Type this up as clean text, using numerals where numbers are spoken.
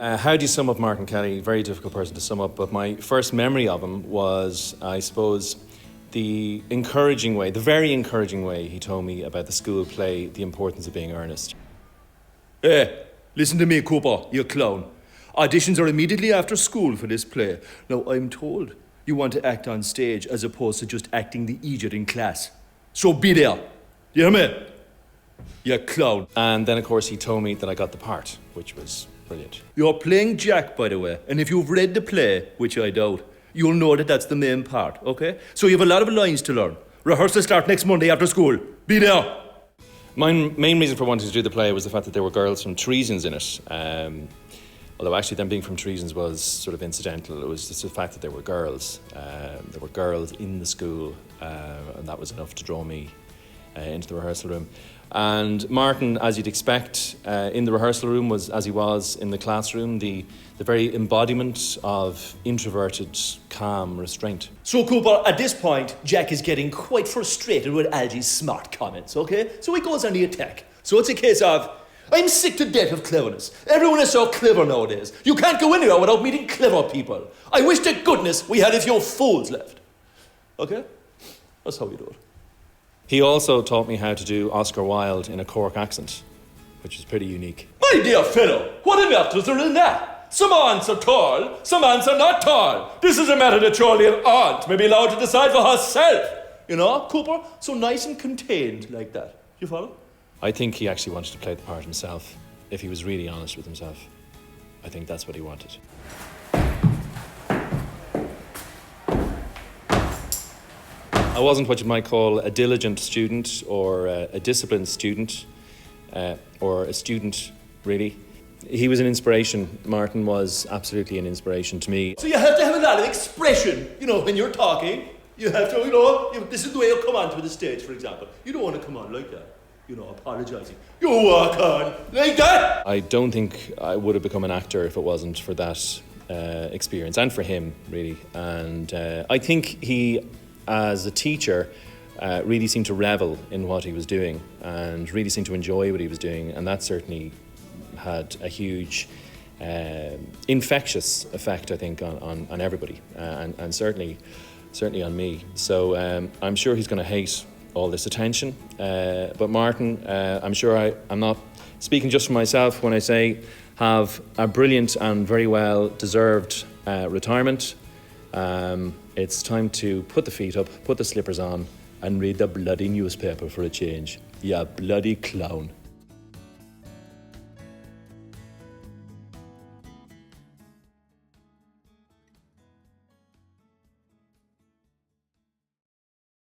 How do you sum up Martin Kelly? Very difficult person to sum up, but my first memory of him was, I suppose, the very encouraging way he told me about the school play, the importance of being earnest. Hey, listen to me, Cooper, you clown. Auditions are immediately after school for this play. Now, I'm told you want to act on stage as opposed to just acting the idiot in class. So be there. You hear me? You clown. And then, of course, he told me that I got the part, which was brilliant. You're playing Jack, by the way, and if you've read the play, which I doubt, you'll know that that's the main part, okay? So you have a lot of lines to learn. Rehearsals start next Monday after school. Be there. My main reason for wanting to do the play was the fact that there were girls from Treasons in it. Although actually them being from Treasons was sort of incidental. It was just the fact that there were girls. There were girls in the school, and that was enough to draw me into the rehearsal room. And Martin, as you'd expect, in the rehearsal room was, as he was in the classroom, the very embodiment of introverted, calm restraint. So, Cooper, at this point, Jack is getting quite frustrated with Algie's smart comments, okay? So he goes on the attack. So it's a case of, I'm sick to death of cleverness. Everyone is so clever nowadays. You can't go anywhere without meeting clever people. I wish to goodness we had a few fools left. Okay? That's how you do it. He also taught me how to do Oscar Wilde in a Cork accent, which is pretty unique. My dear fellow, what on earth is there in that? Some aunts are tall, some aunts are not tall. This is a matter that surely an aunt may be allowed to decide for herself. You know, Cooper, so nice and contained like that. You follow? I think he actually wanted to play the part himself, if he was really honest with himself. I think that's what he wanted. I wasn't what you might call a diligent student or a disciplined student or a student, really. He was an inspiration. Martin was absolutely an inspiration to me. So you have to have a lot of expression, you know, when you're talking. You have to, you know, this is the way you come onto the stage, for example. You don't want to come on like that, you know, apologising. You walk on like that. I don't think I would have become an actor if it wasn't for that experience, and for him, really. And I think he, as a teacher, really seemed to revel in what he was doing and really seemed to enjoy what he was doing, and that certainly had a huge infectious effect, I think, on everybody, and certainly on me. So I'm sure he's going to hate all this attention, but Martin, I'm sure I'm not speaking just for myself when I say have a brilliant and very well deserved retirement. It's time to put the feet up, put the slippers on, and read the bloody newspaper for a change. You bloody clown.